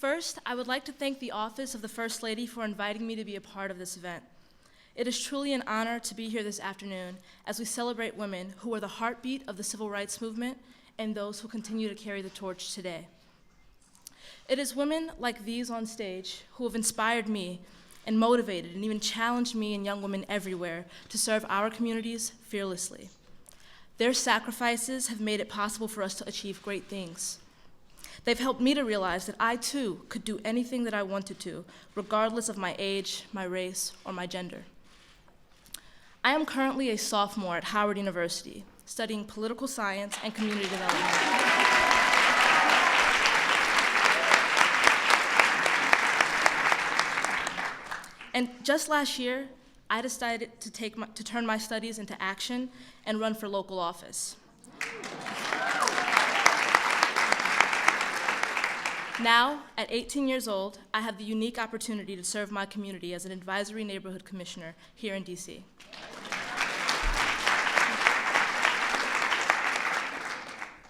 First, I would like to thank the Office of the First Lady for inviting me to be a part of this event. It is truly an honor to be here this afternoon as we celebrate women who are the heartbeat of the civil rights movement and those who continue to carry the torch today. It is women like these on stage who have inspired me and motivated and even challenged me and young women everywhere to serve our communities fearlessly. Their sacrifices have made it possible for us to achieve great things. They've helped me to realize that I too could do anything that I wanted to, regardless of my age, my race, or my gender. I am currently a sophomore at Howard University, studying political science and community development. And just last year, I decided to turn my studies into action and run for local office. Now, at 18 years old, I have the unique opportunity to serve my community as an advisory neighborhood commissioner here in DC.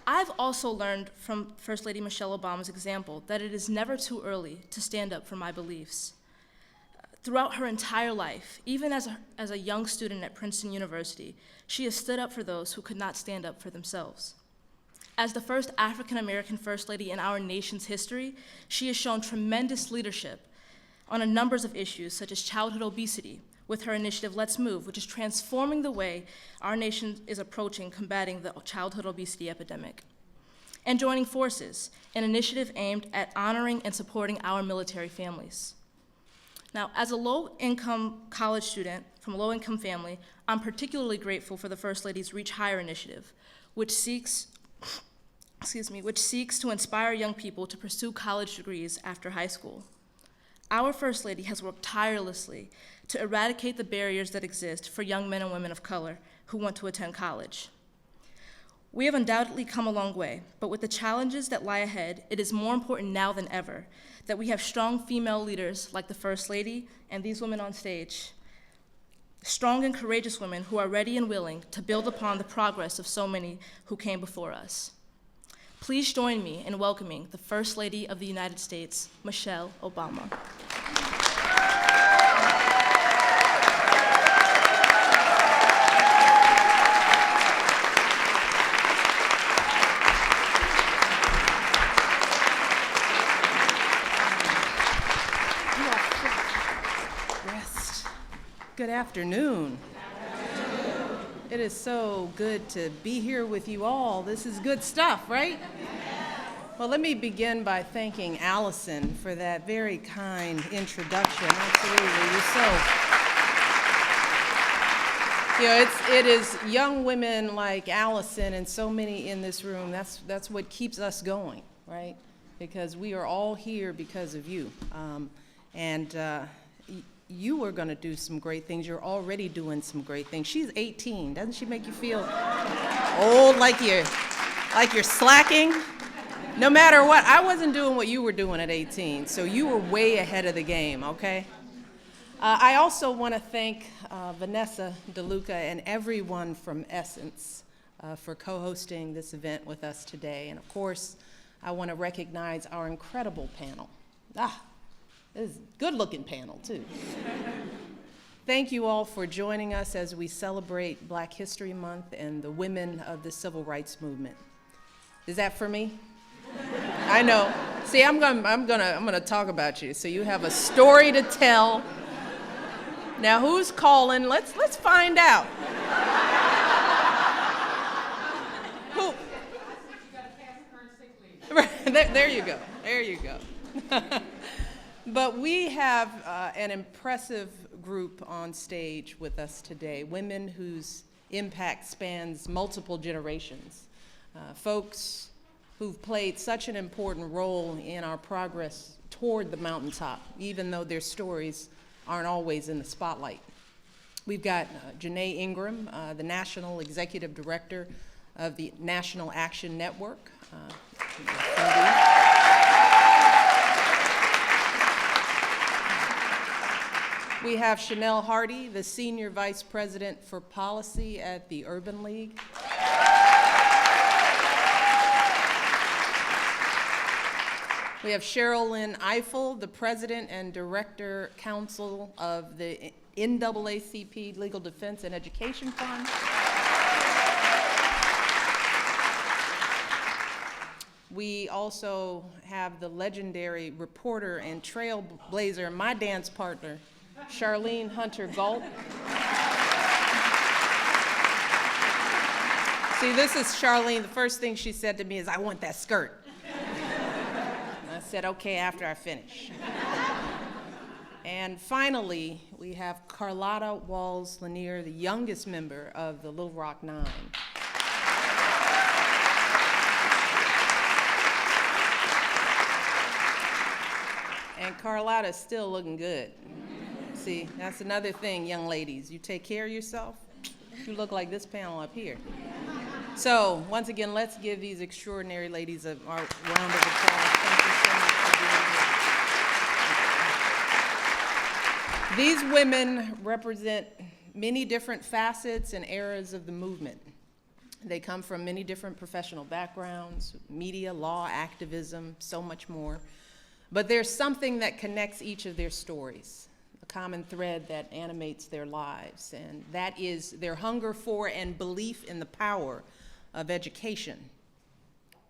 I've also learned from First Lady Michelle Obama's example that it is never too early to stand up for my beliefs. Throughout her entire life, even as a young student at Princeton University, she has stood up for those who could not stand up for themselves. As the first African-American First Lady in our nation's history, she has shown tremendous leadership on a number of issues, such as childhood obesity, with her initiative Let's Move, which is transforming the way our nation is approaching combating the childhood obesity epidemic. And Joining Forces, an initiative aimed at honoring and supporting our military families. Now, as a low-income college student from a low-income family, I'm particularly grateful for the First Lady's Reach Higher initiative, which seeks to inspire young people to pursue college degrees after high school. Our First Lady has worked tirelessly to eradicate the barriers that exist for young men and women of color who want to attend college. We have undoubtedly come a long way, but with the challenges that lie ahead, it is more important now than ever that we have strong female leaders like the First Lady and these women on stage, strong and courageous women who are ready and willing to build upon the progress of so many who came before us. Please join me in welcoming the First Lady of the United States, Michelle Obama. Good afternoon. It is so good to be here with you all. This is good stuff, right? Well, let me begin by thanking Allison for that very kind introduction. Absolutely, you're so. It is young women like Allison and so many in this room. That's what keeps us going, right? Because we are all here because of you. You are going to do some great things. You're already doing some great things. She's 18. Doesn't she make you feel old, like you're slacking? No matter what, I wasn't doing what you were doing at 18, so you were way ahead of the game, okay? I also want to thank Vanessa DeLuca and everyone from Essence for co-hosting this event with us today. And of course, I want to recognize our incredible panel. This is a good-looking panel, too. Thank you all for joining us as we celebrate Black History Month and the women of the civil rights movement. Is that for me? I know. See, I'm gonna talk about you, so you have a story to tell. Now, who's calling? Let's find out. Who? There you go. There you go. But we have an impressive group on stage with us today, women whose impact spans multiple generations, folks who've played such an important role in our progress toward the mountaintop, even though their stories aren't always in the spotlight. We've got Janae Ingram, the National Executive Director of the National Action Network. We have Chanel Hardy, the Senior Vice President for Policy at the Urban League. We have Cheryl Lynn Eiffel, the President and Director Counsel of the NAACP Legal Defense and Education Fund. We also have the legendary reporter and trailblazer, my dance partner, Charlene Hunter Galt. See, this is Charlene. The first thing she said to me is, "I want that skirt." And I said, "Okay, after I finish." And finally, we have Carlotta Walls Lanier, the youngest member of the Little Rock Nine. And Carlotta's still looking good. See, that's another thing, young ladies. You take care of yourself, you look like this panel up here. So, once again, let's give these extraordinary ladies a round of applause. Thank you so much for being here. These women represent many different facets and eras of the movement. They come from many different professional backgrounds, media, law, activism, so much more. But there's something that connects each of their stories, a common thread that animates their lives, and that is their hunger for and belief in the power of education.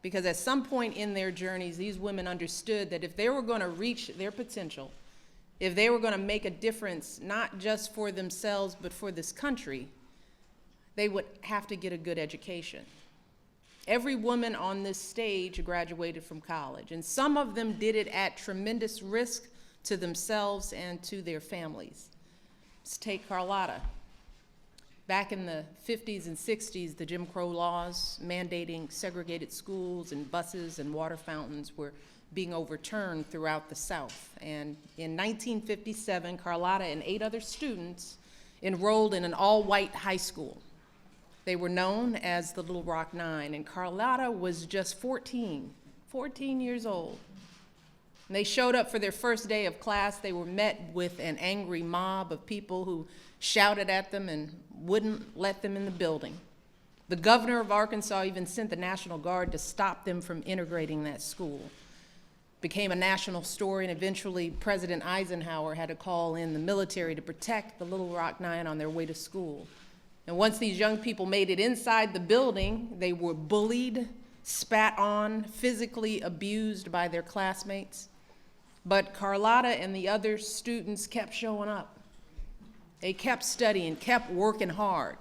Because at some point in their journeys, these women understood that if they were going to reach their potential, if they were going to make a difference, not just for themselves, but for this country, they would have to get a good education. Every woman on this stage graduated from college, and some of them did it at tremendous risk to themselves and to their families. Let's take Carlotta. Back in the 50s and 60s, the Jim Crow laws mandating segregated schools and buses and water fountains were being overturned throughout the South. And in 1957, Carlotta and 8 other students enrolled in an all-white high school. They were known as the Little Rock Nine, and Carlotta was just 14 years old. And they showed up for their first day of class. They were met with an angry mob of people who shouted at them and wouldn't let them in the building. The governor of Arkansas even sent the National Guard to stop them from integrating that school. It became a national story, and eventually President Eisenhower had to call in the military to protect the Little Rock Nine on their way to school. And once these young people made it inside the building, they were bullied, spat on, physically abused by their classmates. But Carlotta and the other students kept showing up. They kept studying, kept working hard.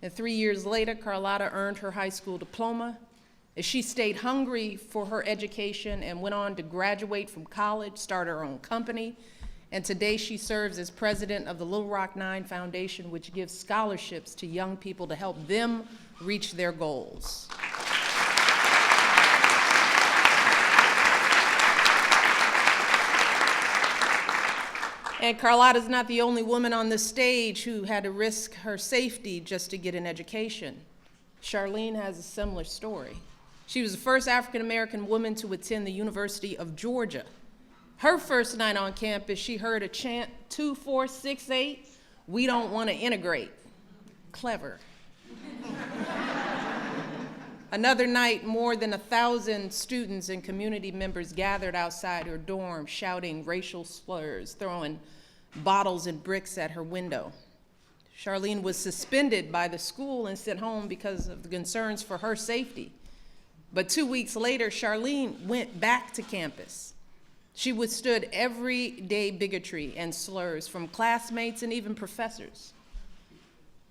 And 3 years later, Carlotta earned her high school diploma. As she stayed hungry for her education and went on to graduate from college, start her own company. And today she serves as president of the Little Rock Nine Foundation, which gives scholarships to young people to help them reach their goals. And Carlotta's not the only woman on this stage who had to risk her safety just to get an education. Charlene has a similar story. She was the first African-American woman to attend the University of Georgia. Her first night on campus, she heard a chant, 2468, "We don't want to integrate." Clever. Another night, more than 1,000 students and community members gathered outside her dorm, shouting racial slurs, throwing bottles and bricks at her window. Charlene was suspended by the school and sent home because of the concerns for her safety. But 2 weeks later, Charlene went back to campus. She withstood everyday bigotry and slurs from classmates and even professors.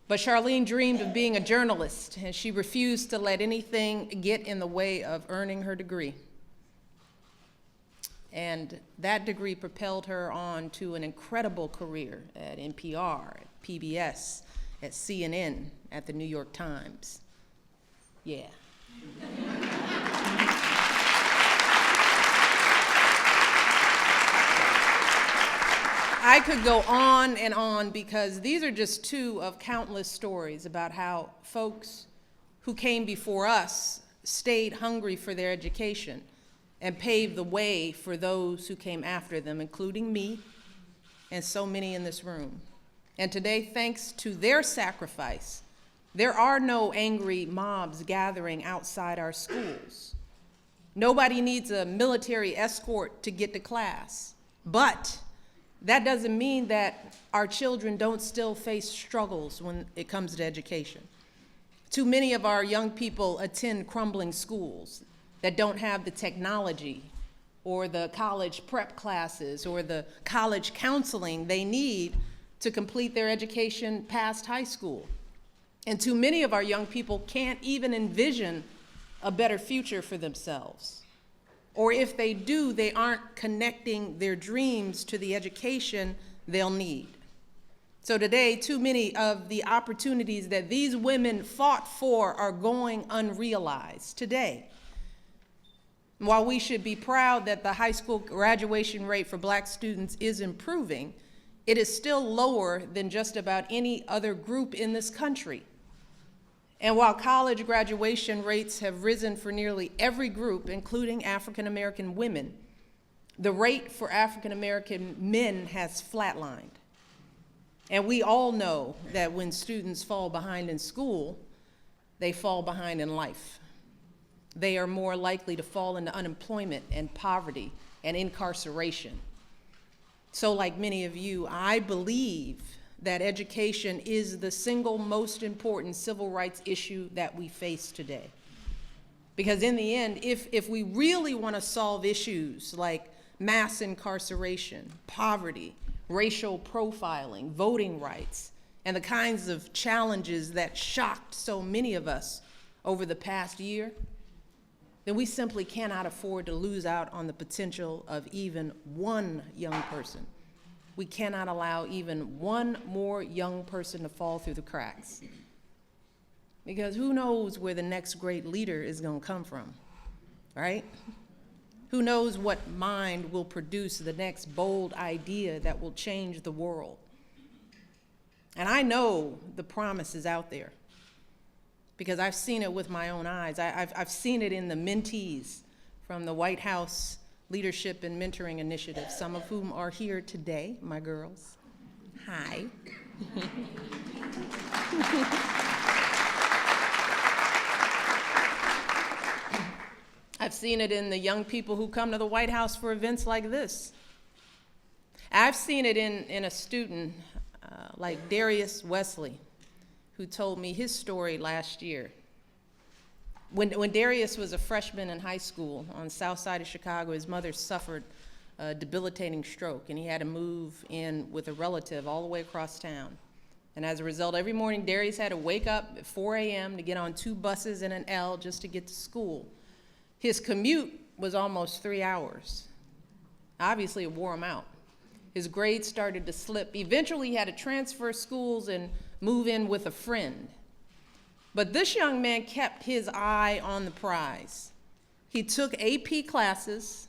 But Charlene dreamed of being a journalist, and she refused to let anything get in the way of earning her degree. And that degree propelled her on to an incredible career at NPR, at PBS, at CNN, at the New York Times. Yeah. I could go on and on because these are just 2 of countless stories about how folks who came before us stayed hungry for their education and paved the way for those who came after them, including me and so many in this room. And today, thanks to their sacrifice, there are no angry mobs gathering outside our schools. Nobody needs a military escort to get to class. But that doesn't mean that our children don't still face struggles when it comes to education. Too many of our young people attend crumbling schools that don't have the technology or the college prep classes or the college counseling they need to complete their education past high school. And too many of our young people can't even envision a better future for themselves. Or if they do, they aren't connecting their dreams to the education they'll need. So today, too many of the opportunities that these women fought for are going unrealized today. While we should be proud that the high school graduation rate for Black students is improving, it is still lower than just about any other group in this country. And while college graduation rates have risen for nearly every group, including African American women, the rate for African American men has flatlined. And we all know that when students fall behind in school, they fall behind in life. They are more likely to fall into unemployment and poverty and incarceration. So like many of you, I believe that education is the single most important civil rights issue that we face today. Because in the end, if we really want to solve issues like mass incarceration, poverty, racial profiling, voting rights, and the kinds of challenges that shocked so many of us over the past year, then we simply cannot afford to lose out on the potential of even one young person. We cannot allow even one more young person to fall through the cracks. Because who knows where the next great leader is going to come from, right? Who knows what mind will produce the next bold idea that will change the world? And I know the promise is out there because I've seen it with my own eyes. I've seen it in the mentees from the White House Leadership and Mentoring Initiative, some of whom are here today, my girls. Hi. I've seen it in the young people who come to the White House for events like this. I've seen it in a student like Darius Wesley, who told me his story last year. When Darius was a freshman in high school on the south side of Chicago, his mother suffered a debilitating stroke, and he had to move in with a relative all the way across town. And as a result, every morning Darius had to wake up at 4 a.m. to get on 2 buses and an L just to get to school. His commute was almost 3 hours. Obviously, it wore him out. His grades started to slip. Eventually, he had to transfer schools and move in with a friend. But this young man kept his eye on the prize. He took AP classes,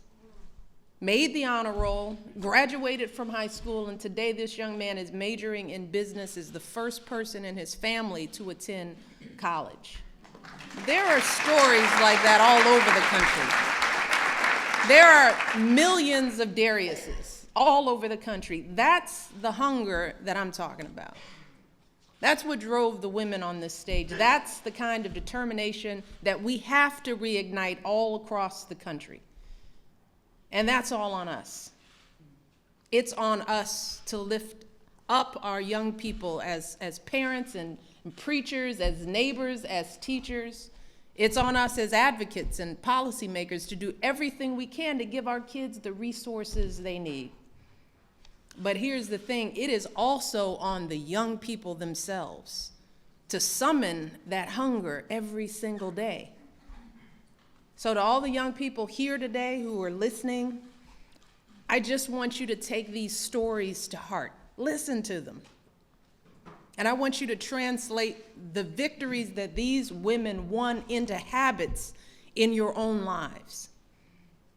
made the honor roll, graduated from high school, and today this young man is majoring in business, is the first person in his family to attend college. There are stories like that all over the country. There are millions of Dariuses all over the country. That's the hunger that I'm talking about. That's what drove the women on this stage. That's the kind of determination that we have to reignite all across the country. And that's all on us. It's on us to lift up our young people as parents and preachers, as neighbors, as teachers. It's on us as advocates and policymakers to do everything we can to give our kids the resources they need. But here's the thing, it is also on the young people themselves to summon that hunger every single day. So to all the young people here today who are listening, I just want you to take these stories to heart. Listen to them. And I want you to translate the victories that these women won into habits in your own lives.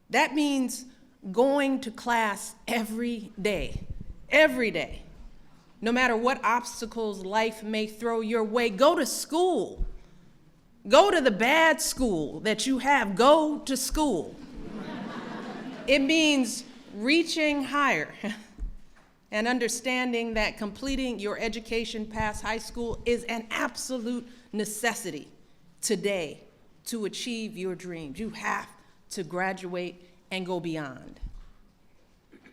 That means going to class every day. Every day. No matter what obstacles life may throw your way, go to school. Go to the bad school that you have. Go to school. It means reaching higher and understanding that completing your education past high school is an absolute necessity today to achieve your dreams. You have to graduate and go beyond.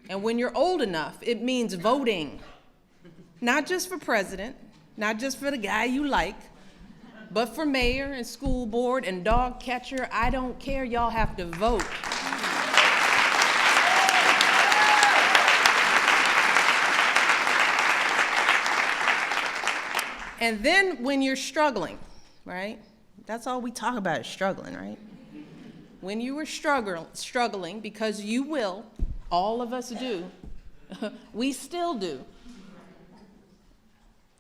And when you're old enough, it means voting, not just for president, not just for the guy you like, but for mayor and school board and dog catcher. I don't care, y'all have to vote. And then when you're struggling, right? That's all we talk about is struggling, right? When you were struggling, because you will, all of us do, we still do.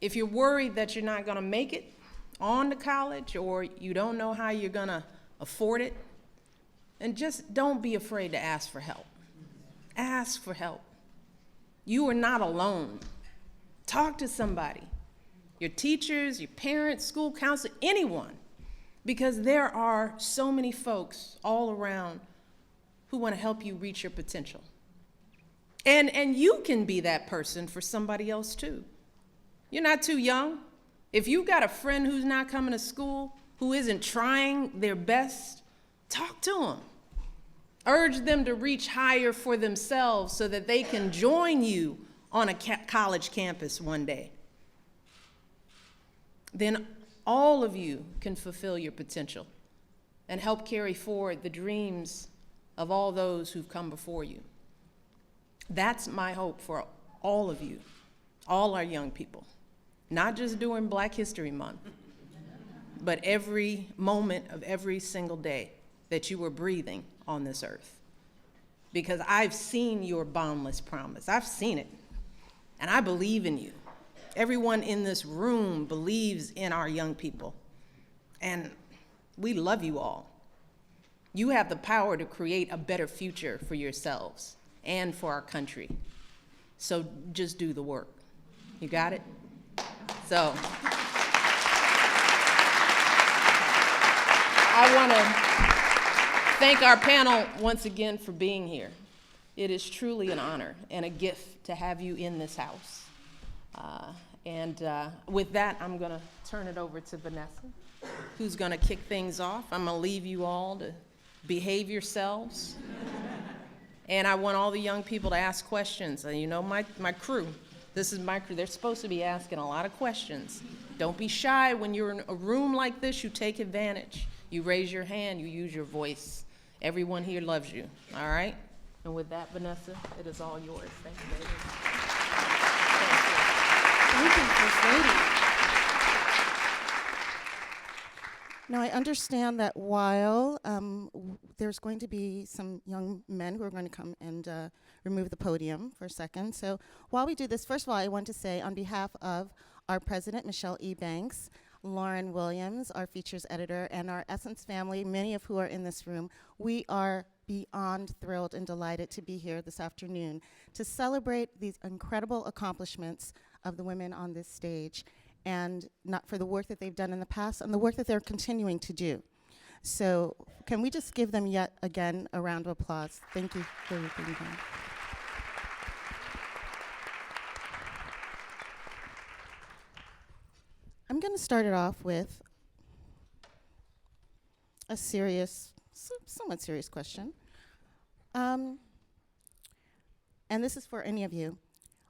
If you're worried that you're not gonna make it on to college, or you don't know how you're gonna afford it, and just don't be afraid to ask for help. Ask for help. You are not alone. Talk to somebody. Your teachers, your parents, school counselor, anyone. Because there are so many folks all around who want to help you reach your potential. And you can be that person for somebody else too. You're not too young. If you've got a friend who's not coming to school, who isn't trying their best, talk to them. Urge them to reach higher for themselves so that they can join you on a college campus one day. Then all of you can fulfill your potential and help carry forward the dreams of all those who've come before you. That's my hope for all of you, all our young people, not just during Black History Month, but every moment of every single day that you were breathing on this earth. Because I've seen your boundless promise. I've seen it, and I believe in you. Everyone in this room believes in our young people, and we love you all. You have the power to create a better future for yourselves and for our country. So just do the work. You got it? So I want to thank our panel once again for being here. It is truly an honor and a gift to have you in this house. With that, I'm going to turn it over to Vanessa, who's going to kick things off. I'm going to leave you all to behave yourselves. And I want all the young people to ask questions. You know, my crew, this is my crew. They're supposed to be asking a lot of questions. Don't be shy. When you're in a room like this, you take advantage. You raise your hand. You use your voice. Everyone here loves you, all right? And with that, Vanessa, it is all yours. Thank you, baby. Thank you, First Lady. Now, I understand that while there's going to be some young men who are going to come and remove the podium for a second. So while we do this, first of all, I want to say on behalf of our president, Michelle E. Banks, Lauren Williams, our features editor, and our Essence family, many of who are in this room, we are beyond thrilled and delighted to be here this afternoon to celebrate these incredible accomplishments of the women on this stage, and not for the work that they've done in the past and the work that they're continuing to do. So can we just give them yet again a round of applause? Thank you for being here. I'm going to start it off with a serious, somewhat serious question. And this is for any of you.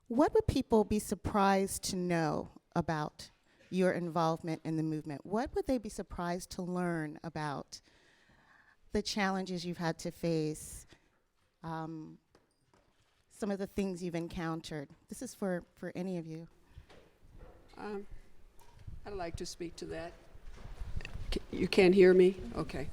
What would people be surprised to know about your involvement in the movement? What would they be surprised to learn about the challenges you've had to face, some of the things you've encountered? This is for any of you. I'd like to speak to that. You can't hear me? Okay.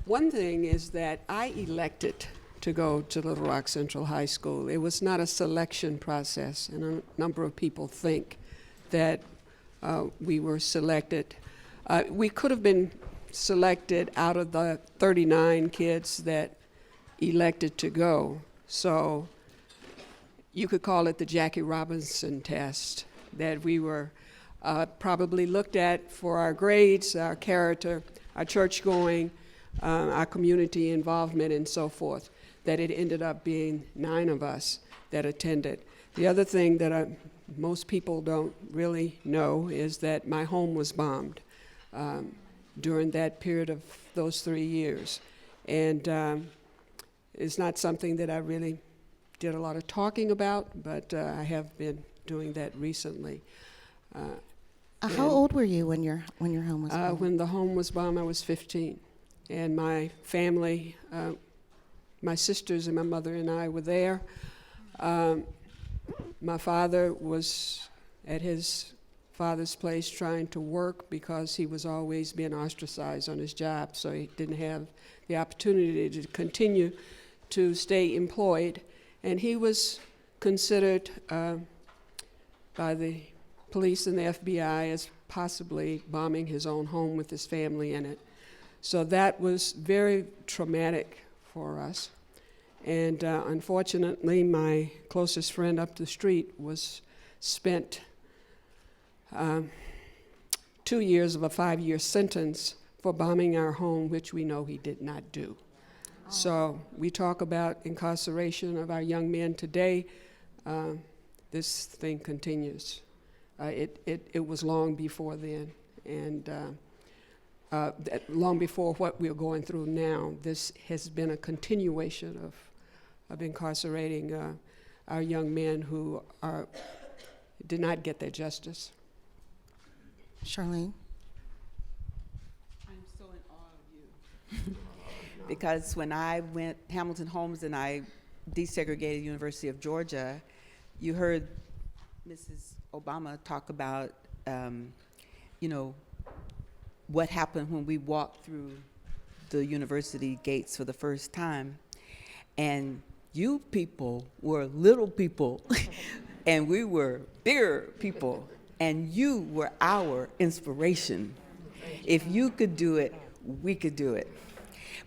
One thing is that I elected to go to Little Rock Central High School. It was not a selection process, and a number of people think that we were selected. We could have been selected out of the 39 kids that elected to go. So you could call it the Jackie Robinson test, that we were probably looked at for our grades, our character, our church going, our community involvement, and so forth, that it ended up being 9 of us that attended. The other thing that most people don't really know is that my home was bombed. during that period of those 3 years. And it's not something that I really did a lot of talking about, but I have been doing that recently. How old were you when your home was bombed? When the home was bombed, I was 15. And my family, my sisters and my mother and I were there. My father was at his father's place trying to work because he was always being ostracized on his job, so he didn't have the opportunity to continue to stay employed. And he was considered by the police and the FBI as possibly bombing his own home with his family in it. So that was very traumatic for us. And unfortunately, my closest friend up the street spent 2 years of a 5-year sentence for bombing our home, which we know he did not do. So we talk about incarceration of our young men today. This thing continues. It was long before then, and long before what we're going through now. This has been a continuation of incarcerating our young men who did not get their justice. Charlene? I'm so in awe of you. Because when I went Hamilton Holmes and I desegregated University of Georgia, you heard Mrs. Obama talk about, what happened when we walked through the university gates for the first time. And you people were little people, and we were bigger people, and you were our inspiration. If you could do it, we could do it.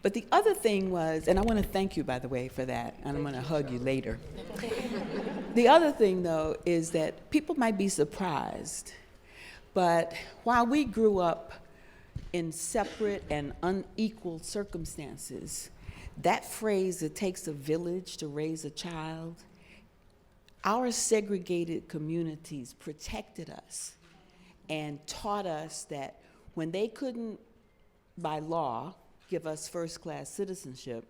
But the other thing was, and I want to thank you, by the way, for that, and I'm going to hug you later. The other thing, though, is that people might be surprised, but while we grew up in separate and unequal circumstances, that phrase, it takes a village to raise a child, our segregated communities protected us and taught us that when they couldn't, by law, give us first-class citizenship,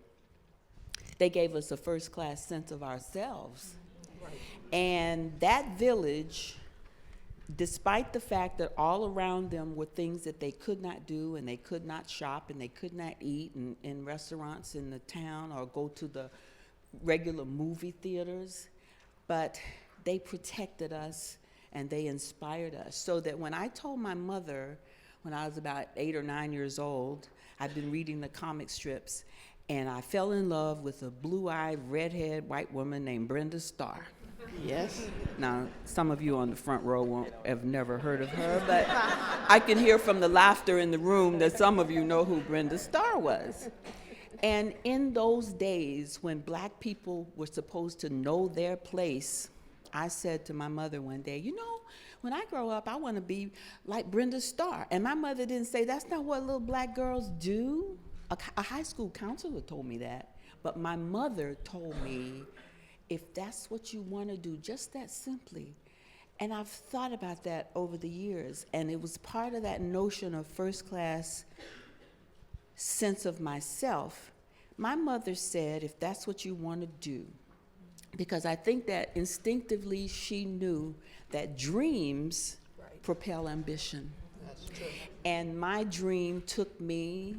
they gave us a first-class sense of ourselves. Right. And that village, despite the fact that all around them were things that they could not do, and they could not shop, and they could not eat in restaurants in the town or go to the regular movie theaters, but they protected us and they inspired us. So that when I told my mother, when I was about 8 or 9 years old, I'd been reading the comic strips, and I fell in love with a blue-eyed, redhead white woman named Brenda Starr. Yes? Now, some of you on the front row won't have never heard of her, but I can hear from the laughter in the room that some of you know who Brenda Starr was. And in those days, when black people were supposed to know their place, I said to my mother one day, when I grow up, I want to be like Brenda Starr. And my mother didn't say, that's not what little black girls do. A high school counselor told me that. But my mother told me, if that's what you want to do, just that simply. And I've thought about that over the years. And it was part of that notion of first-class sense of myself. My mother said, if that's what you want to do, because I think that instinctively she knew that dreams propel ambition. That's true. And my dream took me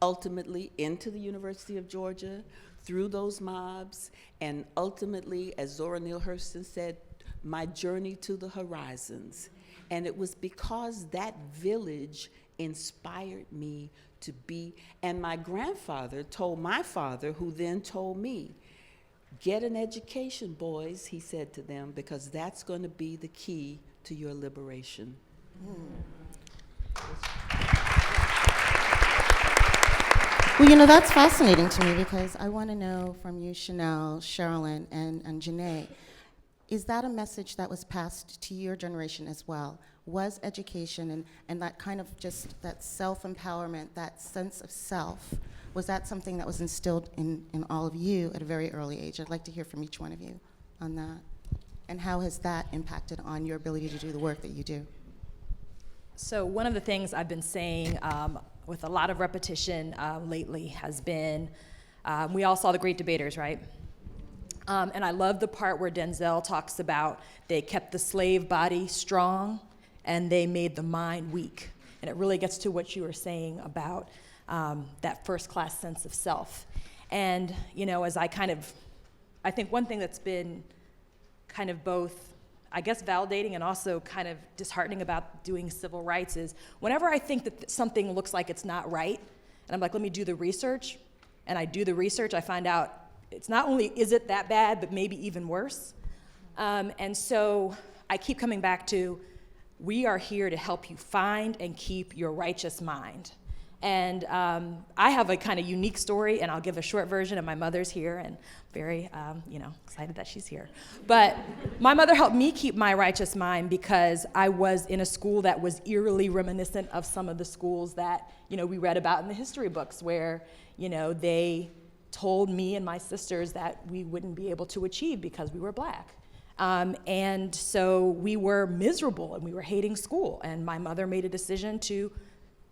ultimately into the University of Georgia, through those mobs, and ultimately, as Zora Neale Hurston said, my journey to the horizons. And it was because that village inspired me to be, and my grandfather told my father, who then told me, get an education, boys, he said to them, because that's going to be the key to your liberation. Well, that's fascinating to me, because I want to know from you, Chanel, Sherilyn, and Janae, is that a message that was passed to your generation as well? Was education and that kind of just that self-empowerment, that sense of self, was that something that was instilled in all of you at a very early age? I'd like to hear from each one of you on that. And how has that impacted on your ability to do the work that you do? So one of the things I've been saying with a lot of repetition lately has been, we all saw The Great Debaters, right? And I love the part where Denzel talks about they kept the slave body strong and they made the mind weak. And it really gets to what you were saying about that first-class sense of self. And, you know, as I think one thing that's been kind of both, I guess, validating and also kind of disheartening about doing civil rights is whenever I think that something looks like it's not right, and I'm like, let me do the research, and I do the research, I find out it's not only is it that bad, but maybe even worse. And so I keep coming back to, we are here to help you find and keep your righteous mind. And I have a kind of unique story, and I'll give a short version, and my mother's here, and very, excited that she's here. But my mother helped me keep my righteous mind because I was in a school that was eerily reminiscent of some of the schools that, we read about in the history books where, they told me and my sisters that we wouldn't be able to achieve because we were Black. And so we were miserable, and we were hating school, and my mother made a decision to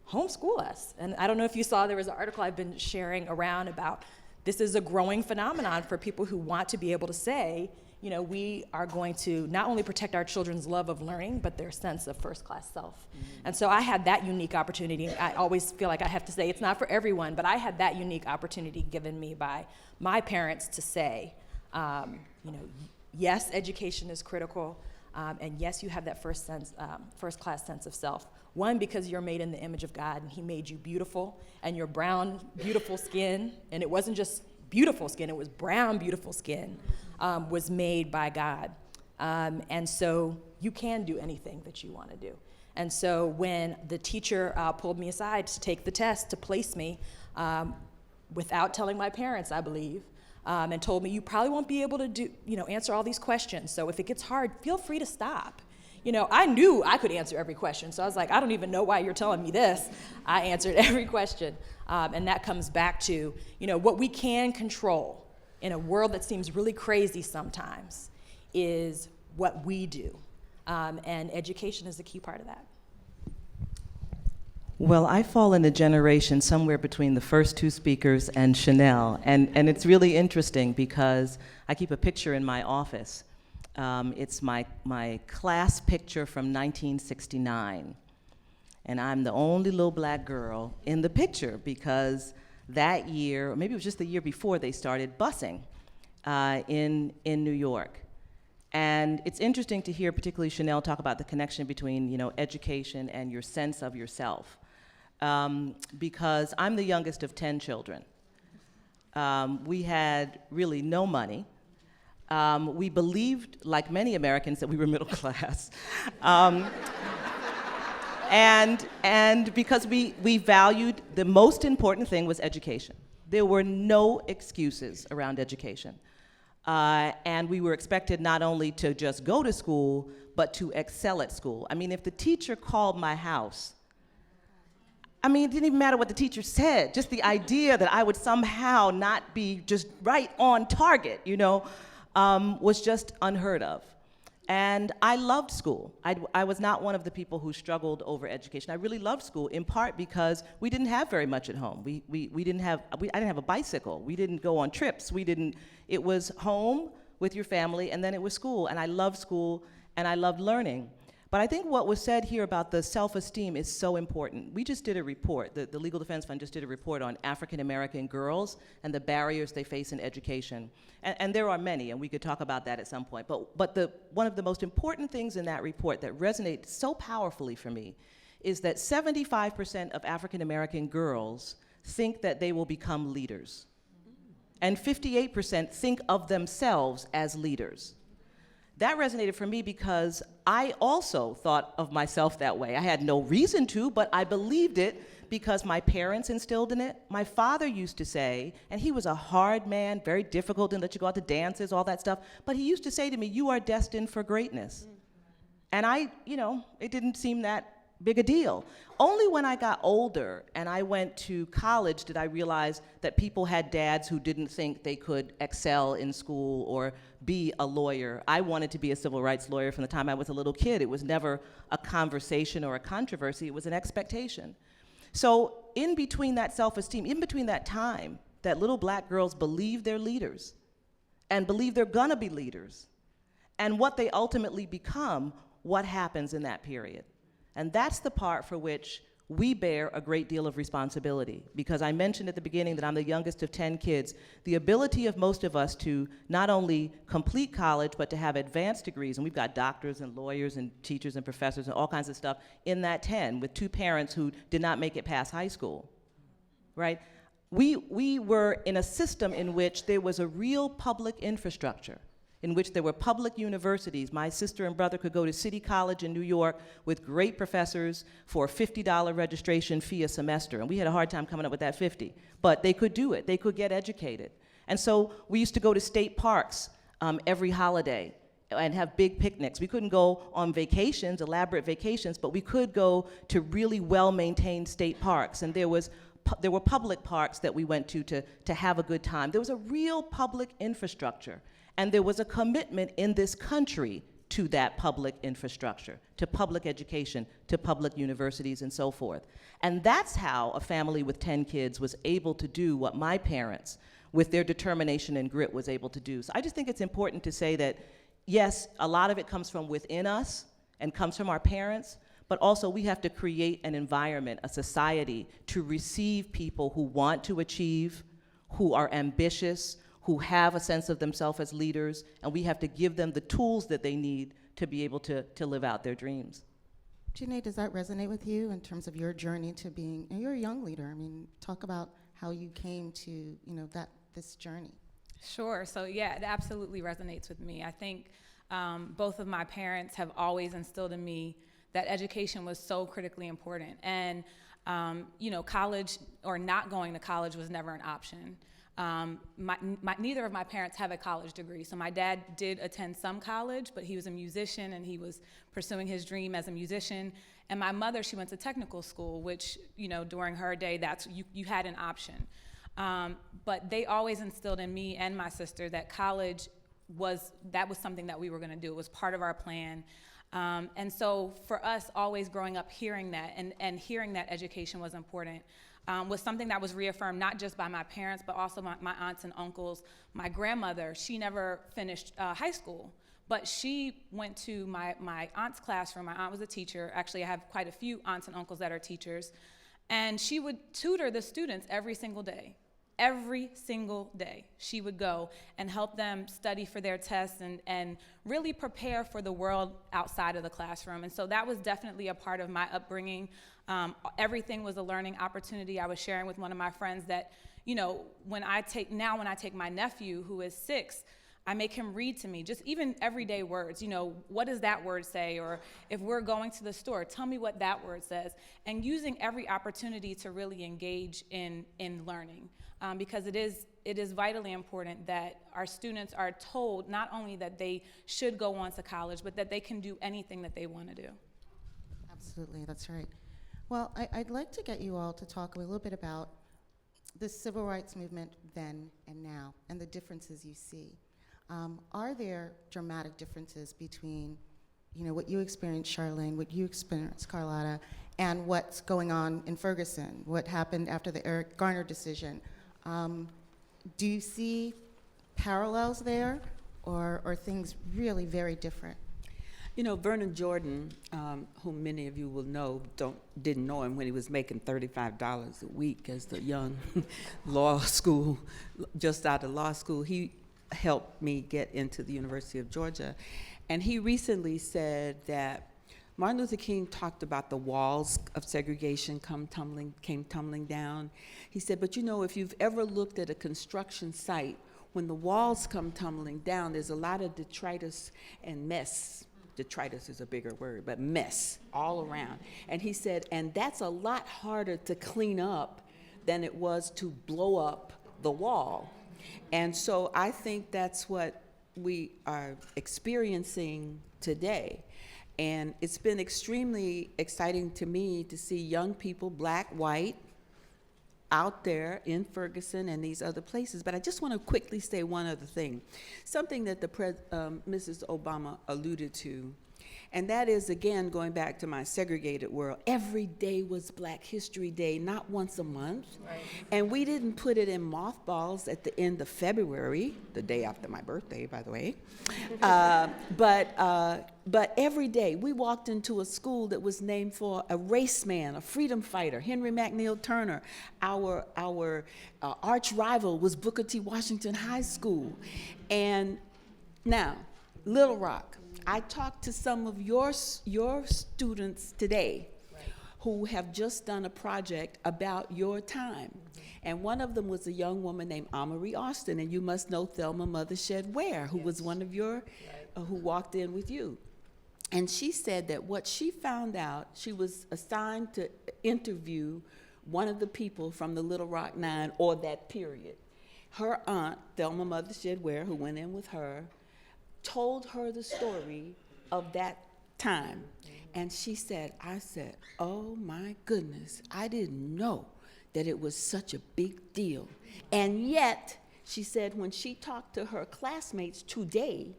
homeschool us. And I don't know if you saw, there was an article I've been sharing around about this is a growing phenomenon for people who want to be able to say, we are going to not only protect our children's love of learning, but their sense of first-class self. Mm-hmm. And so I had that unique opportunity. I always feel like I have to say it's not for everyone, but I had that unique opportunity given me by my parents to say, yes, education is critical, and yes, you have that first-class sense of self. One, because you're made in the image of God, and He made you beautiful, and your brown, beautiful skin, and it wasn't just beautiful skin, it was brown, beautiful skin, was made by God. And so you can do anything that you want to do. And so when the teacher pulled me aside to take the test to place me, without telling my parents, I believe, and told me, you probably won't be able to answer all these questions, so if it gets hard, feel free to stop. I knew I could answer every question, so I was like, I don't even know why you're telling me this. I answered every question, and that comes back to, what we can control in a world that seems really crazy sometimes is what we do, and education is a key part of that. Well, I fall in a generation somewhere between the first two speakers and Chanel, and it's really interesting because I keep a picture in my office. It's my class picture from 1969, and I'm the only little Black girl in the picture because that year, or maybe it was just the year before, they started busing in New York. And it's interesting to hear particularly Chanel talk about the connection between education and your sense of yourself. Because I'm the youngest of 10 children. We had really no money. We believed, like many Americans, that we were middle class. And because we valued, the most important thing was education. There were no excuses around education. And we were expected not only to just go to school, but to excel at school. I mean, if the teacher called my house, it didn't even matter what the teacher said, just the idea that I would somehow not be just right on target, was just unheard of. And I loved school. I was not one of the people who struggled over education. I really loved school, in part because we didn't have very much at home. I didn't have a bicycle. We didn't go on trips. It was home with your family, and then it was school. And I loved school, and I loved learning. But I think what was said here about the self-esteem is so important. We just did a report, the Legal Defense Fund just did a report on African American girls and the barriers they face in education. And there are many, and we could talk about that at some point. But one of the most important things in that report that resonated so powerfully for me is that 75% of African American girls think that they will become leaders. And 58% think of themselves as leaders. That resonated for me because I also thought of myself that way. I had no reason to, but I believed it because my parents instilled in it. My father used to say, and he was a hard man, very difficult, didn't let you go out to dances, all that stuff, but he used to say to me, you are destined for greatness. And it didn't seem that big a deal. Only when I got older and I went to college did I realize that people had dads who didn't think they could excel in school or be a lawyer. I wanted to be a civil rights lawyer from the time I was a little kid. It was never a conversation or a controversy, it was an expectation. So in between that self-esteem, in between that time that little black girls believe they're leaders and believe they're gonna be leaders, and what they ultimately become, what happens in that period? And that's the part for which we bear a great deal of responsibility. Because I mentioned at the beginning that I'm the youngest of 10 kids. The ability of most of us to not only complete college, but to have advanced degrees, and we've got doctors and lawyers and teachers and professors and all kinds of stuff in that 10, with 2 parents who did not make it past high school, right? We were in a system in which there was a real public infrastructure, in which there were public universities. My sister and brother could go to City College in New York with great professors for a $50 registration fee a semester, and we had a hard time coming up with that 50. But they could do it, they could get educated. And so we used to go to state parks every holiday and have big picnics. We couldn't go on vacations, elaborate vacations, but we could go to really well-maintained state parks, and there were public parks that we went to have a good time. There was a real public infrastructure. And there was a commitment in this country to that public infrastructure, to public education, to public universities, and so forth. And that's how a family with 10 kids was able to do what my parents, with their determination and grit, was able to do. So I just think it's important to say that, yes, a lot of it comes from within us and comes from our parents, but also we have to create an environment, a society, to receive people who want to achieve, who are ambitious, who have a sense of themselves as leaders, and we have to give them the tools that they need to be able to live out their dreams. Janae, does that resonate with you in terms of your journey to being, and you're a young leader, I mean, talk about how you came to, this journey. Sure. So yeah, it absolutely resonates with me. I think both of my parents have always instilled in me that education was so critically important. And, college or not going to college was never an option. Neither of my parents have a college degree. So my dad did attend some college, but he was a musician and he was pursuing his dream as a musician. And my mother, she went to technical school, which, during her day, you had an option. But they always instilled in me and my sister that college was something that we were gonna do. It was part of our plan. And so for us, always growing up hearing that and hearing that education was important, was something that was reaffirmed not just by my parents, but also my aunts and uncles. My grandmother, she never finished high school, but she went to my aunt's classroom. My aunt was a teacher. Actually, I have quite a few aunts and uncles that are teachers. And she would tutor the students every single day. Every single day, she would go and help them study for their tests and really prepare for the world outside of the classroom. And so that was definitely a part of my upbringing. Everything was a learning opportunity. I was sharing with one of my friends that, when I take my nephew, who is 6, I make him read to me, just even everyday words. What does that word say? Or if we're going to the store, tell me what that word says. And using every opportunity to really engage in learning. Because it is vitally important that our students are told not only that they should go on to college, but that they can do anything that they want to do. Absolutely, that's right. Well, I'd like to get you all to talk a little bit about the civil rights movement then and now, and the differences you see. Are there dramatic differences between, what you experienced, Charlene, what you experienced, Carlotta, and what's going on in Ferguson, what happened after the Eric Garner decision? Do you see parallels there, or things really very different? Vernon Jordan, whom many of you will know, didn't know him when he was making $35 a week as the young just out of law school. He helped me get into the University of Georgia. And he recently said that Martin Luther King talked about the walls of segregation came tumbling down. He said, but if you've ever looked at a construction site, when the walls come tumbling down, there's a lot of detritus and mess. Detritus is a bigger word, but mess all around. And he said, and that's a lot harder to clean up than it was to blow up the wall. And so I think that's what we are experiencing today. And it's been extremely exciting to me to see young people, black, white, out there in Ferguson and these other places. But I just want to quickly say one other thing, something that Mrs. Obama alluded to. And that is, again, going back to my segregated world. Every day was Black History Day, not once a month. Right. And we didn't put it in mothballs at the end of February, the day after my birthday, by the way. But every day, we walked into a school that was named for a race man, a freedom fighter, Henry McNeil Turner. Our arch rival was Booker T. Washington High School. And now, Little Rock. I talked to some of your students today who have just done a project about your time. And one of them was a young woman named Amory Austin, and you must know Thelma Mothershed Ware, who was one of your, who walked in with you. And she said that what she found out, she was assigned to interview one of the people from the Little Rock Nine or that period. Her aunt, Thelma Mothershed Ware, who went in with her, told her the story of that time. And she said, I said, oh my goodness, I didn't know that it was such a big deal. And yet, she said, when she talked to her classmates today,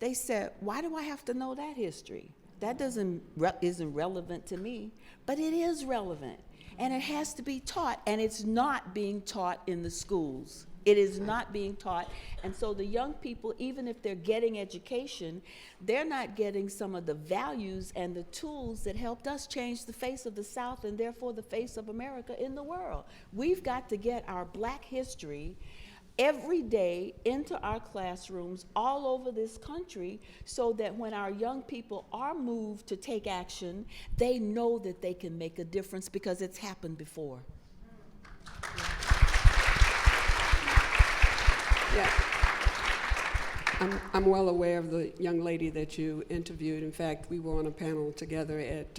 they said, why do I have to know that history? That isn't relevant to me, but it is relevant. And it has to be taught, and it's not being taught in the schools. It is not being taught. And so the young people, even if they're getting education, they're not getting some of the values and the tools that helped us change the face of the South and therefore the face of America in the world. We've got to get our Black history every day into our classrooms all over this country so that when our young people are moved to take action, they know that they can make a difference because it's happened before. Yeah. I'm well aware of the young lady that you interviewed. In fact, we were on a panel together at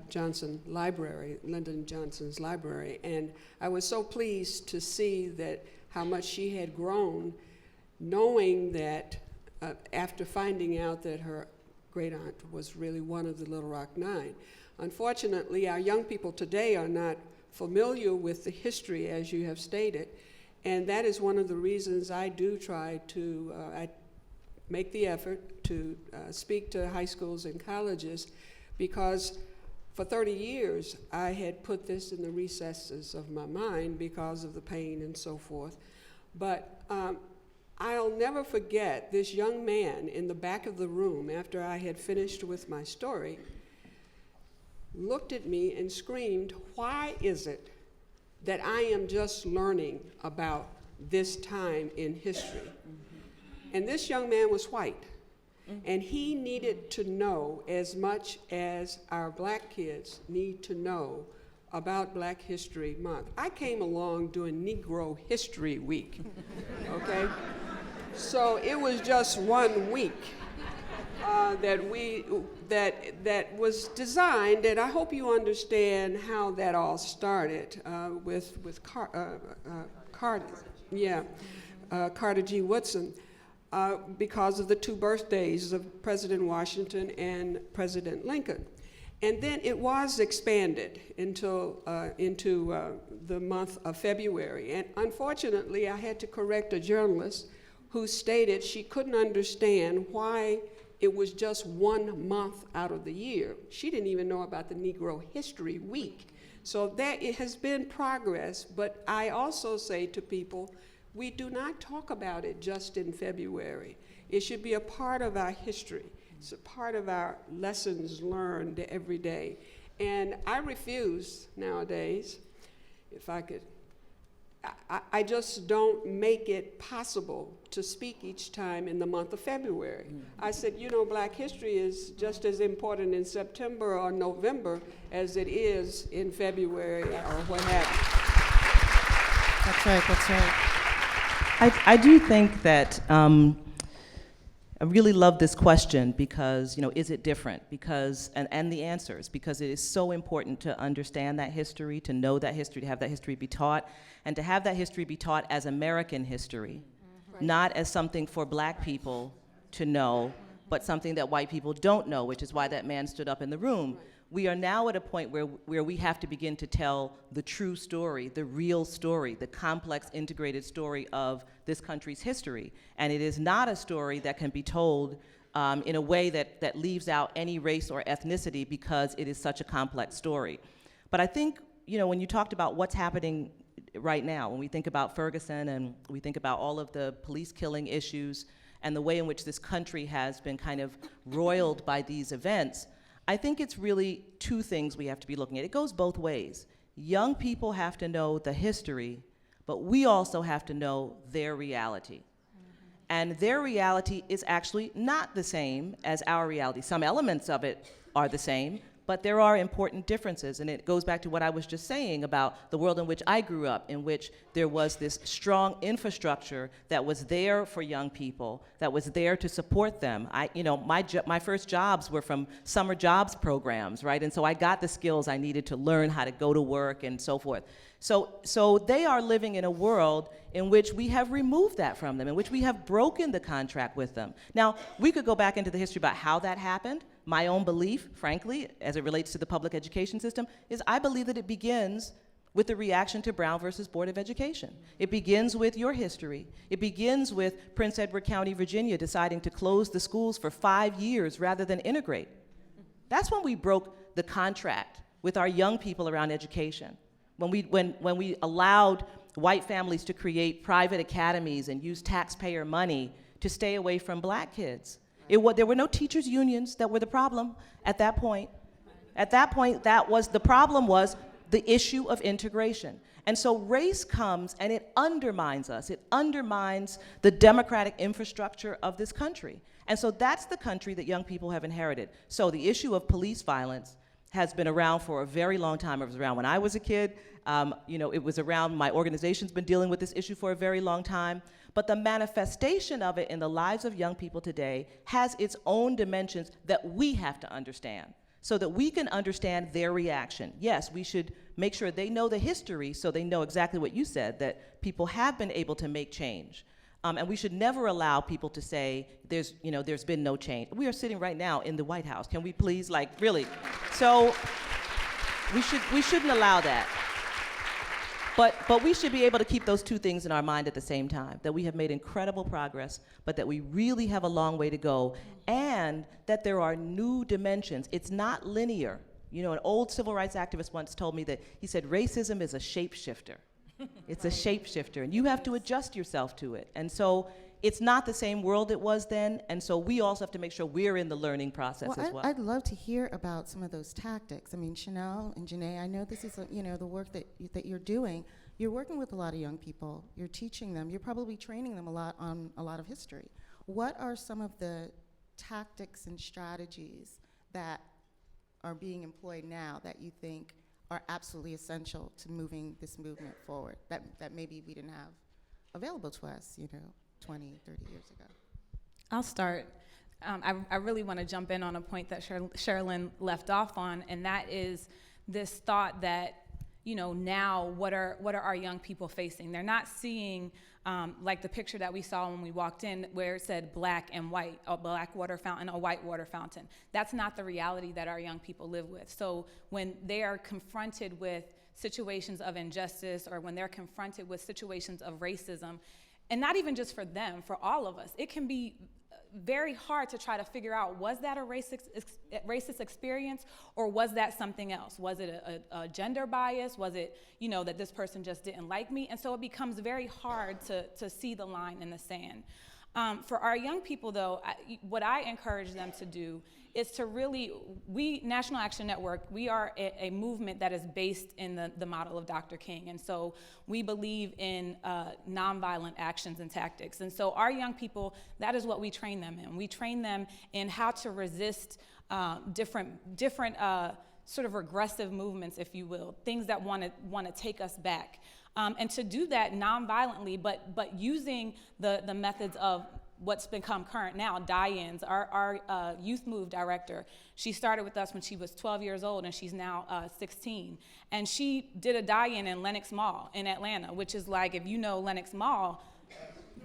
Johnson Library, Lyndon Johnson's library, and I was so pleased to see that how much she had grown, knowing that after finding out that her great aunt was really one of the Little Rock Nine. Unfortunately, our young people today are not familiar with the history as you have stated. And that is one of the reasons I do try to, I make the effort to speak to high schools and colleges, because for 30 years I had put this in the recesses of my mind because of the pain and so forth. But I'll never forget this young man in the back of the room after I had finished with my story, looked at me and screamed, "Why is it that I am just learning about this time in history?" And this young man was white, and he needed to know as much as our Black kids need to know about Black History Month. I came along during Negro History Week, okay? So it was just 1 week that was designed, and I hope you understand how that all started with Carter G. Woodson, because of the 2 birthdays of President Washington and President Lincoln. And then it was expanded into the month of February. And unfortunately, I had to correct a journalist who stated she couldn't understand why it was just 1 month out of the year. She didn't even know about the Negro History Week. So it has been progress, but I also say to people, we do not talk about it just in February. It should be a part of our history. It's a part of our lessons learned every day. And I refuse nowadays, if I could, I just don't make it possible to speak each time in the month of February. I said, you know, Black history is just as important in September or November as it is in February or what have you. That's right, that's right. I do think that I really love this question because, you know, is it different? Because, and the answers, because it is so important to understand that history, to know that history, to have that history be taught, and to have that history be taught as American history, not as something for Black people to know, but something that white people don't know, which is why that man stood up in the room. We are now at a point where we have to begin to tell the true story, the real story, the complex, integrated story of this country's history. And it is not a story that can be told in a way that leaves out any race or ethnicity because it is such a complex story. But I think, when you talked about what's happening right now, when we think about Ferguson and we think about all of the police killing issues and the way in which this country has been kind of roiled by these events, I think it's really two things we have to be looking at. It goes both ways. Young people have to know the history, but we also have to know their reality. And their reality is actually not the same as our reality. Some elements of it are the same, but there are important differences. And it goes back to what I was just saying about the world in which I grew up, in which there was this strong infrastructure that was there for young people, that was there to support them. My first jobs were from summer jobs programs, right? And so I got the skills I needed to learn how to go to work and so forth. So they are living in a world in which we have removed that from them, in which we have broken the contract with them. Now, we could go back into the history about how that happened. My own belief, frankly, as it relates to the public education system, is I believe that it begins with the reaction to Brown versus Board of Education. It begins with your history. It begins with Prince Edward County, Virginia, deciding to close the schools for 5 years rather than integrate. That's when we broke the contract with our young people around education. When we allowed white families to create private academies and use taxpayer money to stay away from black kids. There were no teachers' unions that were the problem at that point. At that point, the problem was the issue of integration. And so race comes and it undermines us. It undermines the democratic infrastructure of this country. And so that's the country that young people have inherited. So the issue of police violence has been around for a very long time. It was around when I was a kid. It was around, my organization's been dealing with this issue for a very long time. But the manifestation of it in the lives of young people today has its own dimensions that we have to understand so that we can understand their reaction. Yes, we should make sure they know the history so they know exactly what you said, that people have been able to make change. And we should never allow people to say, there's been no change. We are sitting right now in the White House. Can we please, really? So we shouldn't allow that. But we should be able to keep those two things in our mind at the same time, that we have made incredible progress, but that we really have a long way to go, and that there are new dimensions. It's not linear. An old civil rights activist once told me that, he said, racism is a shapeshifter. It's a shapeshifter, and you have to adjust yourself to it. And so it's not the same world it was then, and so we also have to make sure we're in the learning process as well. I'd love to hear about some of those tactics. I mean, Chanel and Janae, I know this is the work that you're doing. You're working with a lot of young people. You're teaching them. You're probably training them a lot on a lot of history. What are some of the tactics and strategies that are being employed now that you think are absolutely essential to moving this movement forward that maybe we didn't have available to us, 20, 30 years ago? I'll start. I really want to jump in on a point that Sherilyn left off on, and that is this thought that, now what are our young people facing? They're not seeing like the picture that we saw when we walked in where it said black and white, a black water fountain, a white water fountain. That's not the reality that our young people live with. So when they are confronted with situations of injustice, or when they're confronted with situations of racism, and not even just for them, for all of us, it can be very hard to try to figure out, was that a racist experience, or was that something else? Was it a gender bias? Was it, that this person just didn't like me? And so it becomes very hard to see the line in the sand. For our young people, though, what I encourage them to do is to really, National Action Network, we are a movement that is based in the model of Dr. King. And so we believe in nonviolent actions and tactics. And so our young people, that is what we train them in. We train them in how to resist different sort of regressive movements, if you will, things that want to take us back. And to do that nonviolently, but using the methods of what's become current now, die-ins. Our Youth Move director, she started with us when she was 12 years old, and she's now 16. And she did a die-in in Lenox Mall in Atlanta, which is like, if you know Lenox Mall,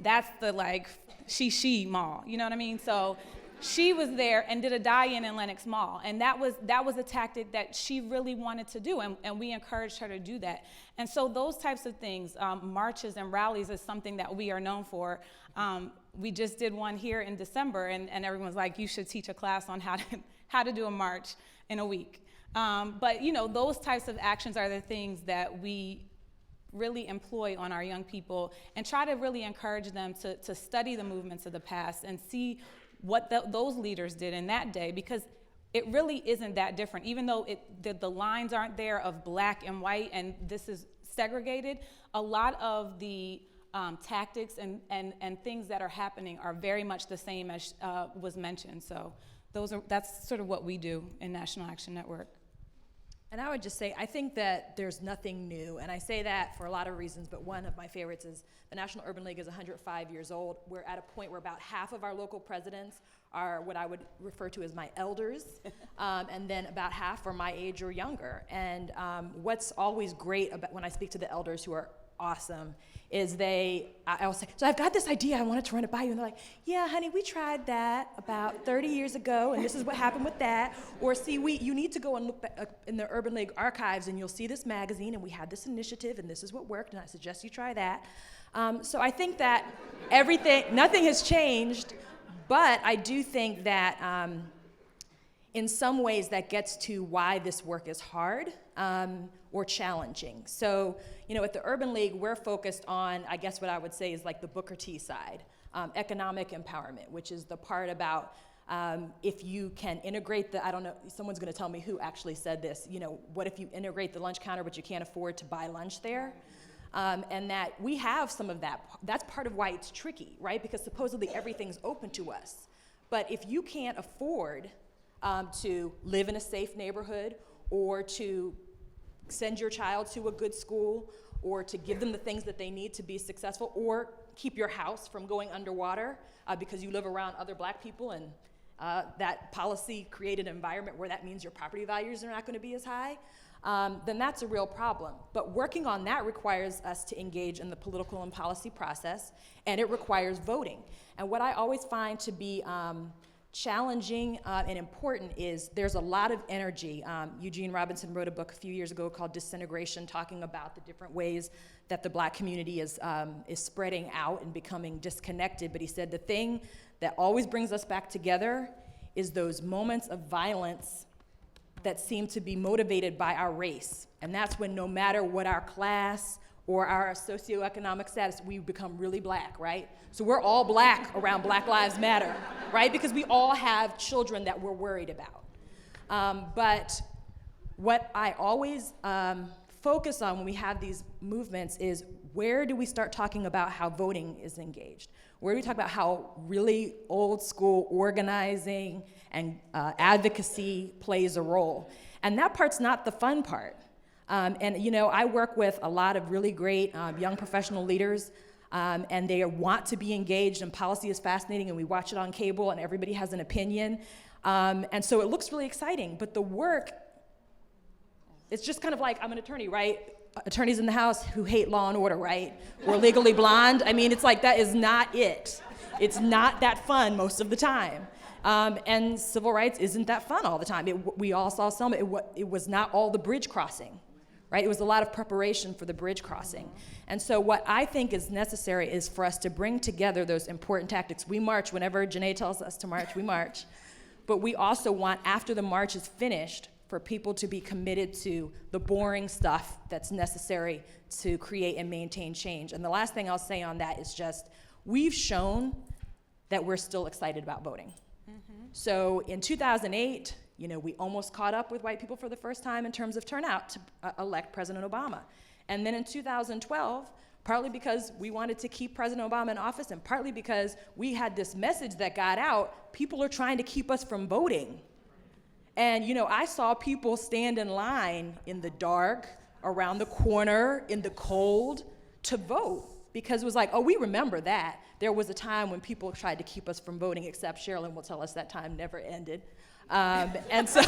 that's the she mall, you know what I mean? So she was there and did a die-in in Lenox Mall, and that was a tactic that she really wanted to do, and we encouraged her to do that. And so those types of things, marches and rallies, is something that we are known for. We just did one here in December, and everyone's like, you should teach a class on how to do a march in a week. But you know, those types of actions are the things that we really employ on our young people and try to really encourage them to study the movements of the past and see what those leaders did in that day, because it really isn't that different. Even though the lines aren't there of black and white and this is segregated, a lot of the tactics and things that are happening are very much the same as was mentioned. So that's sort of what we do in National Action Network. And I would just say, I think that there's nothing new, and I say that for a lot of reasons, but one of my favorites is the National Urban League is 105 years old. We're at a point where about half of our local presidents are what I would refer to as my elders, and then about half are my age or younger. And what's always great about when I speak to the elders who are awesome is I'll say, so I've got this idea, I wanted to run it by you. And they're like, yeah, honey, we tried that about 30 years ago, and this is what happened with that. Or see, you need to go and look back in the Urban League archives, and you'll see this magazine, and we had this initiative, and this is what worked, and I suggest you try that. So I think that nothing has changed, but I do think that in some ways that gets to why this work is hard or challenging. So, you know, at the Urban League, we're focused on, I guess what I would say is like the Booker T side, economic empowerment, which is the part about if you can integrate I don't know, someone's gonna tell me who actually said this, you know, what if you integrate the lunch counter but you can't afford to buy lunch there? And that we have some of that. That's part of why it's tricky, right? Because supposedly everything's open to us. But if you can't afford to live in a safe neighborhood, or to send your child to a good school, or to give them the things that they need to be successful, or keep your house from going underwater because you live around other black people, and that policy created an environment where that means your property values are not going to be as high, then that's a real problem. But working on that requires us to engage in the political and policy process, and it requires voting. And what I always find to be challenging and important is there's a lot of energy. Eugene Robinson wrote a book a few years ago called Disintegration, talking about the different ways that the black community is spreading out and becoming disconnected. But he said the thing that always brings us back together is those moments of violence that seem to be motivated by our race. And that's when no matter what our class or our socioeconomic status, we become really black, right? So we're all black around Black Lives Matter, right? Because we all have children that we're worried about. But what I always focus on when we have these movements is, where do we start talking about how voting is engaged? Where do we talk about how really old school organizing and advocacy plays a role? And that part's not the fun part. And you know, I work with a lot of really great young professional leaders, and they want to be engaged, and policy is fascinating, and we watch it on cable, and everybody has an opinion. And so it looks really exciting, but the work, it's just kind of like, I'm an attorney, right? Attorneys in the house who hate Law and Order, right? We're Legally Blonde. I mean, it's like, that is not it. It's not that fun most of the time. And civil rights isn't that fun all the time. We all saw Selma. It was not all the bridge crossing, right? It was a lot of preparation for the bridge crossing. And so what I think is necessary is for us to bring together those important tactics. We march whenever Janae tells us to march, we march. But we also want, after the march is finished, for people to be committed to the boring stuff that's necessary to create and maintain change. And the last thing I'll say on that is just, we've shown that we're still excited about voting. Mm-hmm. So in 2008, you know, we almost caught up with white people for the first time in terms of turnout to elect President Obama. And then in 2012, partly because we wanted to keep President Obama in office, and partly because we had this message that got out, people are trying to keep us from voting. And you know, I saw people stand in line in the dark, around the corner, in the cold, to vote. Because it was like, oh, we remember that. There was a time when people tried to keep us from voting, except Sherilyn will tell us that time never ended. And so,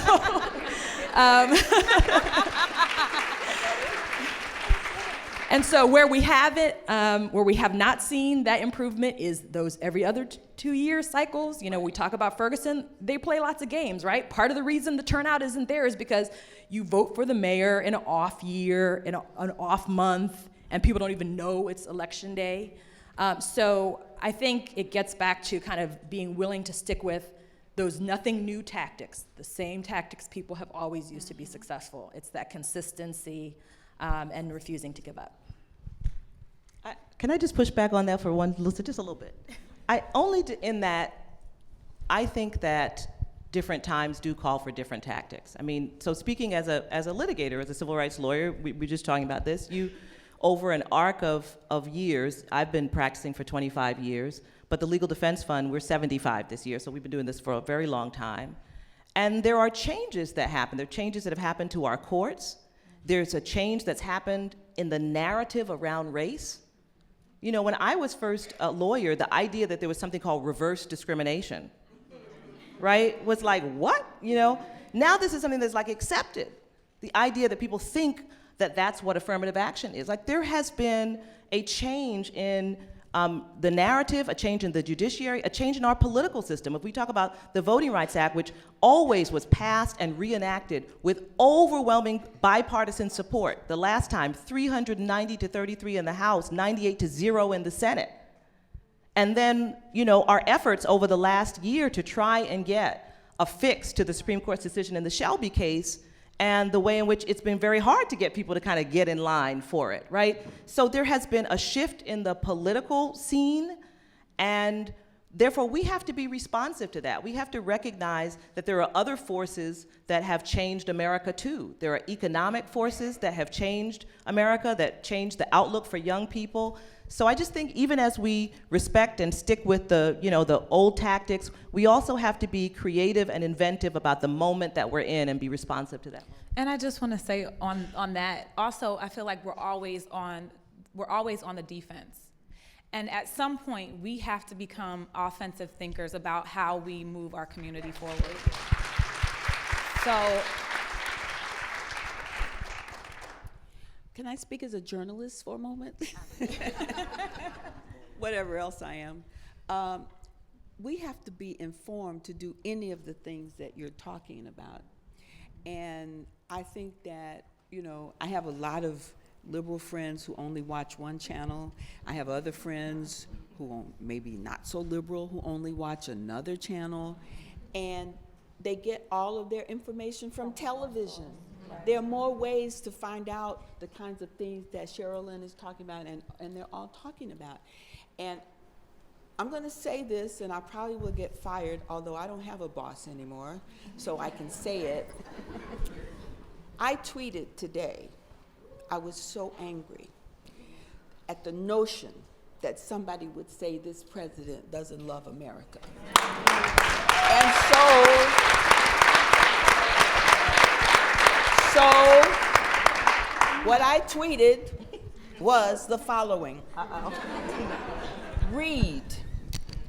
and so where we have it, where we have not seen that improvement is those every other 2-year cycles. You know, we talk about Ferguson, they play lots of games, right? Part of the reason the turnout isn't there is because you vote for the mayor in an off year, in an off month, and people don't even know it's election day. So I think it gets back to kind of being willing to stick with those nothing new tactics, the same tactics people have always used to be successful. It's that consistency and refusing to give up. Can I just push back on that for just a little bit? In that, I think that different times do call for different tactics. I mean, so speaking as a litigator, as a civil rights lawyer, we're just talking about this. Over an arc of years, I've been practicing for 25 years, but the Legal Defense Fund, we're 75 this year, so we've been doing this for a very long time. And there are changes that happen. There are changes that have happened to our courts. There's a change that's happened in the narrative around race. You know, when I was first a lawyer, the idea that there was something called reverse discrimination, right, was like, what? You know, now this is something that's like accepted. The idea that people think that that's what affirmative action is. Like, there has been a change in the narrative, a change in the judiciary, a change in our political system. If we talk about the Voting Rights Act, which always was passed and reenacted with overwhelming bipartisan support. The last time, 390 to 33 in the House, 98 to 0 in the Senate. And then, you know, our efforts over the last year to try and get a fix to the Supreme Court's decision in the Shelby case, and the way in which it's been very hard to get people to kind of get in line for it, right? So there has been a shift in the political scene, and therefore we have to be responsive to that. We have to recognize that there are other forces that have changed America too. There are economic forces that have changed America, that changed the outlook for young people. So I just think even as we respect and stick with the old tactics, we also have to be creative and inventive about the moment that we're in and be responsive to that. And I just want to say on that, also, I feel like we're always on the defense. And at some point, we have to become offensive thinkers about how we move our community forward. So, Can I speak as a journalist for a moment? Whatever else I am. We have to be informed to do any of the things that you're talking about. And I think that, you know, I have a lot of liberal friends who only watch one channel. I have other friends who are maybe not so liberal who only watch another channel. And they get all of their information from television. There are more ways to find out the kinds of things that Sherilyn is talking about, and they're all talking about. And I'm going to say this, and I probably will get fired, although I don't have a boss anymore, so I can say it. I tweeted today, I was so angry at the notion that somebody would say this president doesn't love America. And so what I tweeted was the following. Read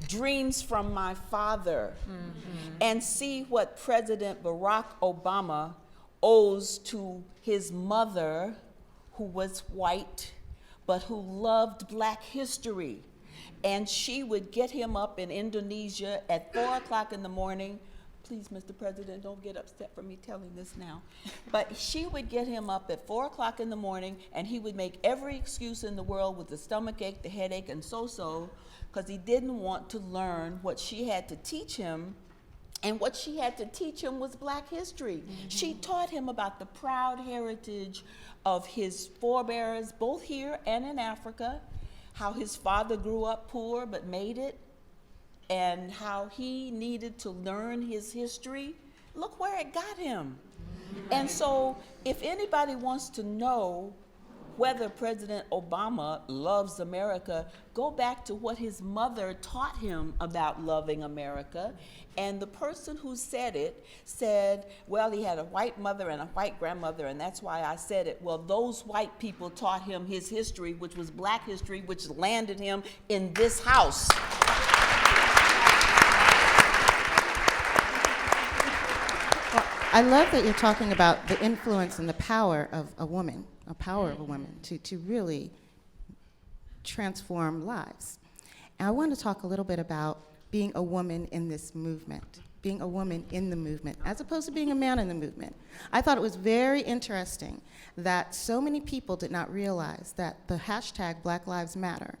Dreams from My Father and see what President Barack Obama owes to his mother, who was white, but who loved Black history. And she would get him up in Indonesia at 4 o'clock in the morning. Please, Mr. President, don't get upset for me telling this now. But she would get him up at 4 o'clock in the morning, and he would make every excuse in the world with the stomachache, the headache, and so-so, because he didn't want to learn what she had to teach him. And what she had to teach him was Black history. She taught him about the proud heritage of his forebears, both here and in Africa, how his father grew up poor but made it, and how he needed to learn his history. Look where it got him. And so if anybody wants to know whether President Obama loves America, go back to what his mother taught him about loving America. And the person who said it said, well, he had a white mother and a white grandmother, and that's why I said it. Well, those white people taught him his history, which was Black history, which landed him in this house. I love that you're talking about the influence and the power of a woman, to really transform lives. And I want to talk a little bit about being a woman in this movement, being a woman in the movement, as opposed to being a man in the movement. I thought it was very interesting that so many people did not realize that the hashtag Black Lives Matter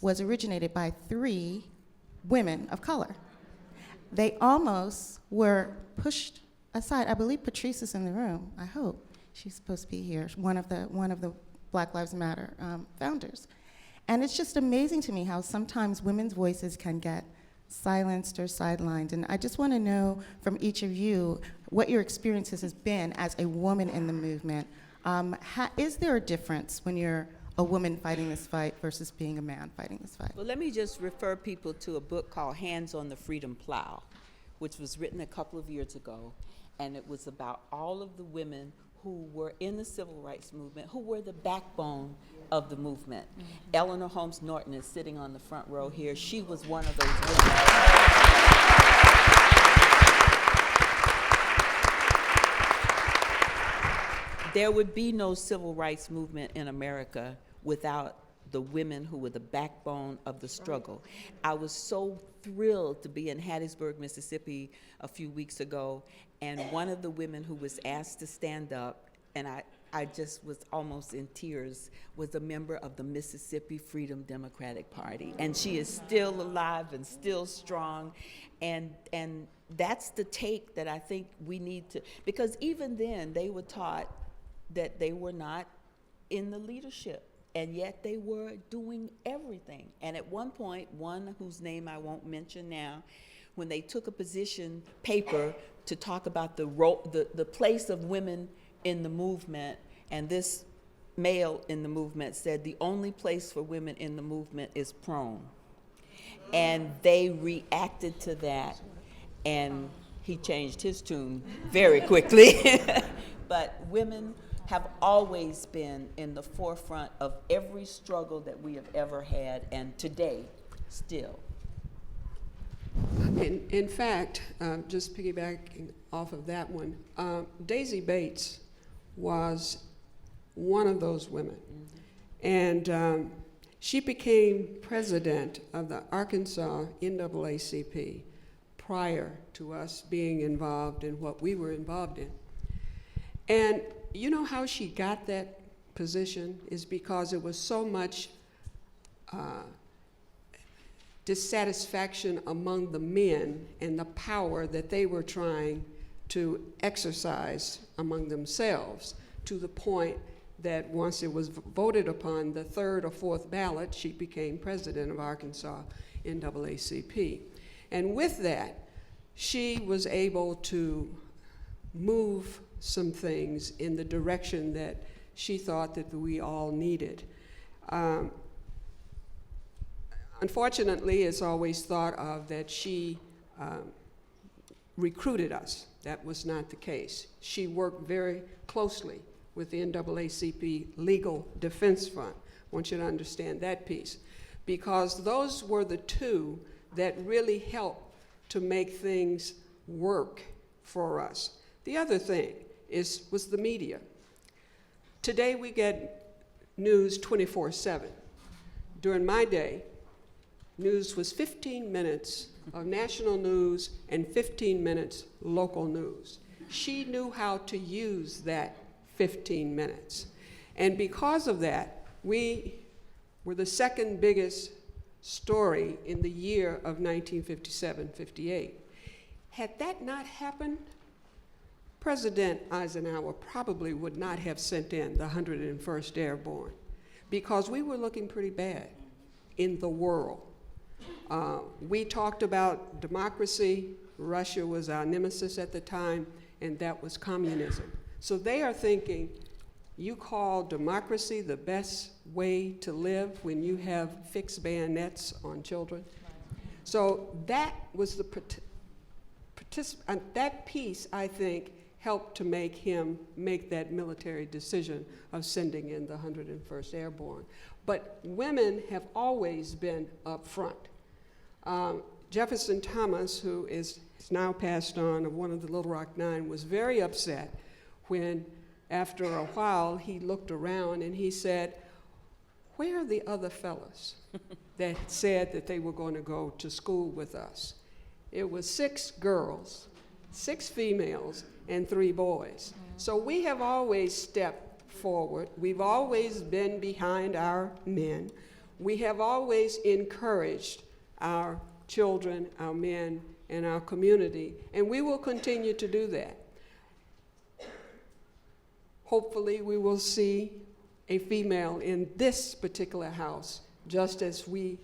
was originated by 3 women of color. They almost were pushed aside. I believe Patrice is in the room. I hope she's supposed to be here. One of the Black Lives Matter founders. And it's just amazing to me how sometimes women's voices can get silenced or sidelined. And I just want to know from each of you what your experiences has been as a woman in the movement. Is there a difference when you're a woman fighting this fight versus being a man fighting this fight? Well, let me just refer people to a book called Hands on the Freedom Plow, which was written a couple of years ago, and it was about all of the women who were in the civil rights movement, who were the backbone of the movement. Eleanor Holmes Norton is sitting on the front row here. She was one of those women. There would be no civil rights movement in America without the women who were the backbone of the struggle. I was so thrilled to be in Hattiesburg, Mississippi a few weeks ago, and one of the women who was asked to stand up, and I just was almost in tears, was a member of the Mississippi Freedom Democratic Party. And she is still alive and still strong. And that's the take that I think we need to, because even then they were taught that they were not in the leadership, and yet they were doing everything. And at one point, one whose name I won't mention now, when they took a position paper to talk about the role, the place of women in the movement, and this male in the movement said the only place for women in the movement is prone. And they reacted to that, and he changed his tune very quickly. But women have always been in the forefront of every struggle that we have ever had, and today, still. In fact, just piggybacking off of that one, Daisy Bates was one of those women. And she became president of the Arkansas NAACP prior to us being involved in what we were involved in. And you know how she got that position is because it was so much dissatisfaction among the men and the power that they were trying to exercise among themselves, to the point that once it was voted upon the 3rd or 4th ballot, she became president of Arkansas NAACP. And with that, she was able to move some things in the direction that she thought that we all needed. Unfortunately, it's always thought of that she recruited us. That was not the case. She worked very closely with the NAACP Legal Defense Fund. I want you to understand that piece, because those were the two that really helped to make things work for us. The other thing was the media. Today we get news 24/7. During my day, news was 15 minutes of national news and 15 minutes local news. She knew how to use that 15 minutes. And because of that, we were the second biggest story in the year of 1957-58. Had that not happened, President Eisenhower probably would not have sent in the 101st Airborne, because we were looking pretty bad in the world. We talked about democracy. Russia was our nemesis at the time, and that was communism. So they are thinking, you call democracy the best way to live when you have fixed bayonets on children? So that was that piece, I think, helped to make him make that military decision of sending in the 101st Airborne. But women have always been up front. Jefferson Thomas, who is now passed on, of one of the Little Rock Nine, was very upset when, after a while, he looked around and he said, where are the other fellas that said that they were going to go to school with us? It was 6 girls, 6 females, and 3 boys. So we have always stepped forward. We've always been behind our men. We have always encouraged our children, our men, and our community, and we will continue to do that. Hopefully, we will see a female in this particular house, just as we